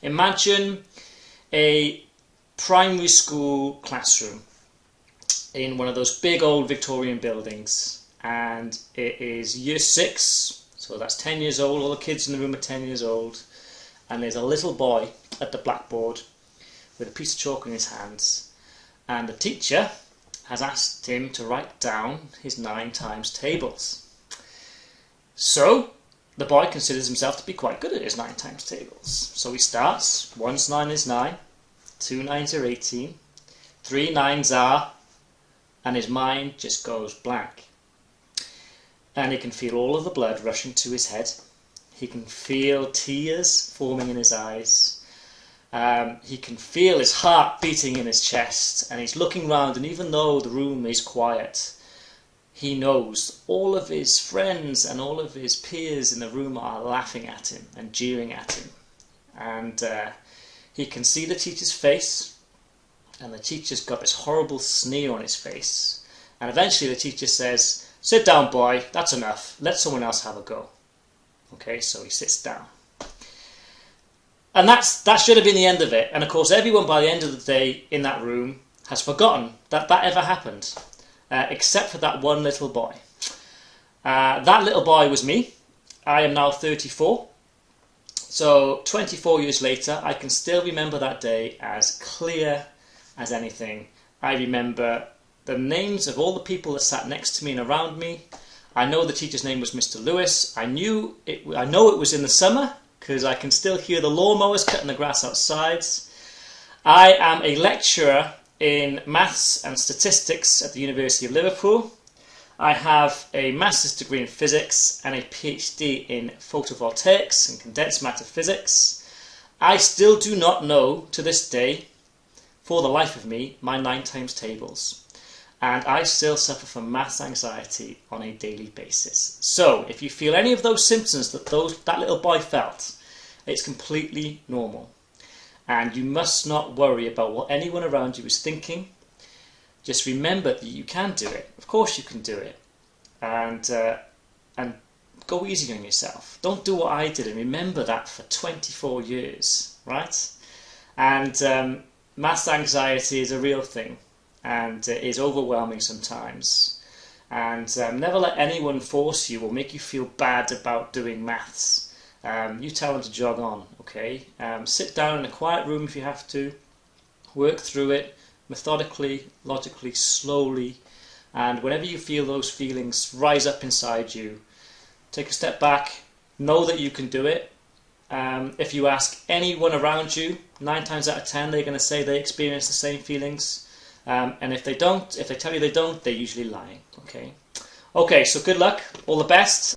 Imagine a primary school classroom in one of those big old Victorian buildings, and it is year 6, so that's 10 years old. All the kids in the room are 10 years old, and there's a little boy at the blackboard with a piece of chalk in his hands, and the teacher has asked him to write down his 9 times tables. So the boy considers himself to be quite good at his 9 times tables. So he starts, 1's 9 is 9, 2 9s are 18, 3 9s are, and his mind just goes blank. And he can feel all of the blood rushing to his head. He can feel tears forming in his eyes. He can feel his heart beating in his chest, and he's looking round, and even though the room is quiet, he knows all of his friends and all of his peers in the room are laughing at him and jeering at him. And he can see the teacher's face, and the teacher's got this horrible sneer on his face. And eventually the teacher says, "Sit down, boy, that's enough, let someone else have a go." Okay, so he sits down. And that should have been the end of it. And of course everyone by the end of the day in that room has forgotten that that ever happened, except for that one little boy. That little boy was me. I am now 34. So 24 years later, I can still remember that day as clear as anything. I remember the names of all the people that sat next to me and around me. I know the teacher's name was Mr. Lewis. I know it was in the summer, because I can still hear the lawnmowers cutting the grass outside. I am a lecturer in maths and statistics at the University of Liverpool. I have a master's degree in physics and a PhD in photovoltaics and condensed matter physics. I still do not know to this day, for the life of me, my 9 times tables. And I still suffer from maths anxiety on a daily basis. So, if you feel any of those symptoms that that little boy felt, it's completely normal. And you must not worry about what anyone around you is thinking. Just remember that you can do it. Of course you can do it. And go easy on yourself. Don't do what I did, and remember that for 24 years, right? And maths anxiety is a real thing, and it is overwhelming sometimes. And never let anyone force you or make you feel bad about doing maths. You tell them to jog on, okay? Sit down in a quiet room if you have to. Work through it methodically, logically, slowly. And whenever you feel those feelings rise up inside you, take a step back, know that you can do it. If you ask anyone around you, 9 times out of 10 they're going to say they experience the same feelings. And if they tell you they don't, they're usually lying, okay? Okay, so good luck, all the best.